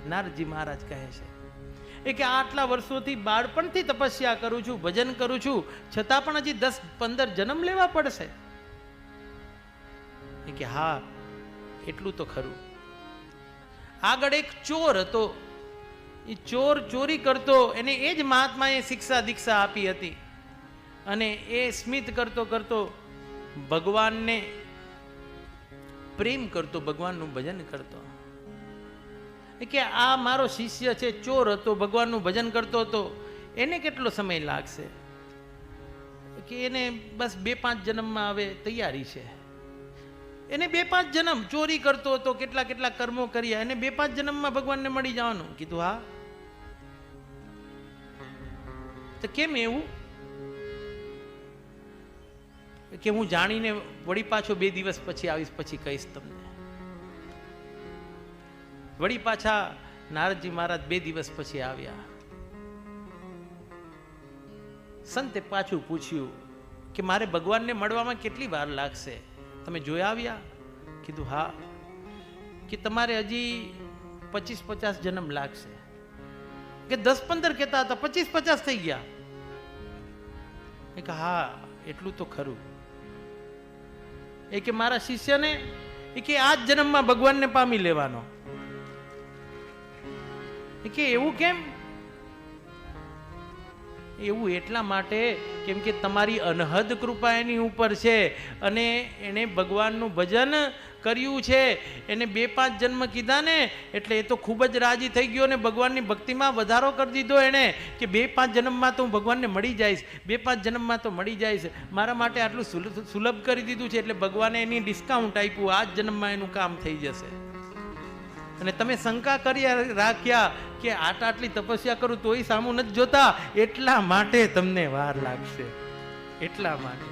નારદજી મહારાજ કહે છે એ કે આટલા વર્ષોથી બાળપણથી તપસ્યા કરું છું, ભજન કરું છું, છતાં પણ હજી 10-15 જન્મ લેવા પડશે. એ કે હા, એટલું તો ખરું. આગળ એક ચોર હતો, એ ચોર ચોરી કરતો, એને એ જ મહાત્માએ શિક્ષા દીક્ષા આપી હતી, અને એ સ્મિત કરતો કરતો ભગવાનને પ્રેમ કરતો, ભગવાનનું ભજન કરતો. કે આ મારો શિષ્ય છે, ચોર હતો, ભગવાનનું ભજન કરતો હતો, એને કેટલો સમય લાગશે? કે એને બસ 2-5 જન્મમાં હવે તૈયારી છે. એને 2-5 જન્મ ચોરી કરતો હતો, કેટલા કેટલા કર્મો કર્યા, એને 2-5 જન્મમાં ભગવાનને મળી જવાનું. કીધું હા. તો કેમ એવું? કે હું જાણીને વળી પાછો 2 દિવસ પછી આવીશ, પછી કહીશ તમને. વળી પાછા નારદજી મહારાજ 2 દિવસ પછી આવ્યા. સંતે પાછું પૂછ્યું કે મારે ભગવાનને મળવામાં કેટલી વાર લાગશે? તમે જોયા આવ્યા? કીધું હા. કે તમારે હજી 25-50 જન્મ લાગશે. કે 10-15 કહેતા હતા, 25-50 થઈ ગયા. કે હા, એટલું તો ખરું. એ કે મારા શિષ્યને એ કે આ જ જન્મમાં ભગવાનને પામી લેવાનો. કે એવું કેમ? એવું એટલા માટે કેમ કે તમારી અનહદ કૃપા એની ઉપર છે, અને એને ભગવાનનું ભજન કર્યું છે. એને 2-5 જન્મ કીધા ને, એટલે એ તો ખૂબ જ રાજી થઈ ગયો ને ભગવાનની ભક્તિમાં વધારો કરી દીધો એને, કે 2-5 જન્મમાં તો હું ભગવાનને મળી જઈશ, 2-5 જન્મમાં તો મળી જઈશ. મારા માટે આટલું સુલભ કરી દીધું છે, એટલે ભગવાને એની ડિસ્કાઉન્ટ આપ્યું, આ જ જન્મમાં એનું કામ થઈ જશે. અને તમે શંકા કરી રાખ્યા કે આટલી તપસ્યા કરું તોય સામું નથી જોતા, એટલા માટે તમને વાર લાગશે, એટલા માટે.